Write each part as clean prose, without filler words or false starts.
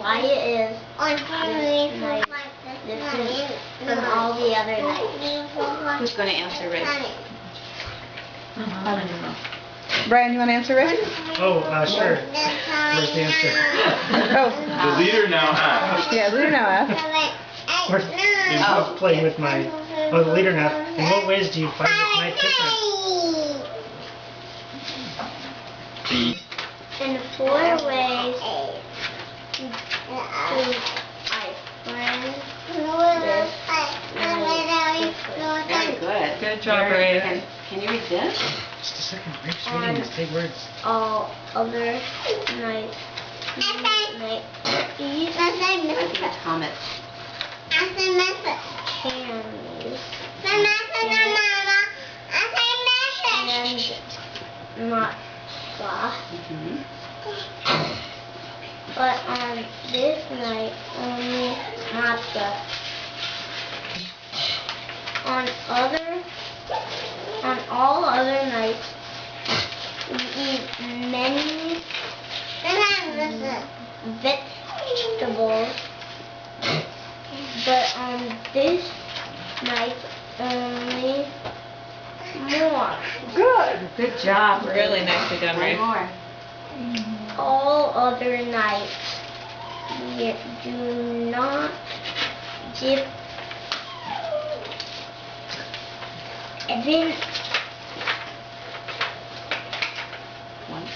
Wyatt is this night. This is from all the other nights. Who's going to answer, Rick? Brian, you want to answer, Rick? Oh, sure. Where's the answer? Oh. The leader now asks. Yeah, the leader now asks. Let's play with my... the leader now. In what ways do you find this night different? In 4 ways do I find this night different. Very good. Good job, Ray. Can you read this? Just a second. Ray's reading these big words. All other nights. These I think it's comets. candies and matzah. But on this night, only matzah. On all other nights, we eat many vegetables. But on this night, only more. Good job. Really nicely done, Ray. One more. All other nights, we do not dip even once,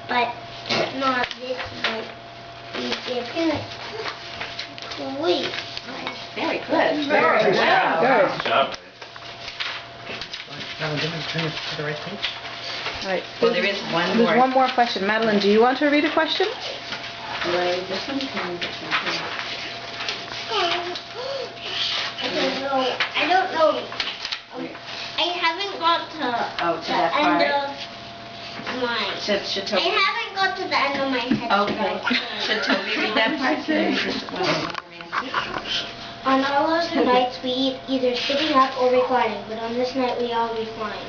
but not this night. We dip twice. Very good. Very Good job. Good. Good job. Now, didn't I turn it to the right page? All right. Well, there is one There's more. one more question. Madeline, do you want to read a question? Right, this one can this one too. I don't know. I haven't got to To the that end part. of my. Should I Toby? haven't got to the end of my head. Okay. Should Toby read that part? On all other nights, we eat either sitting up or reclining, but on this night, we all recline.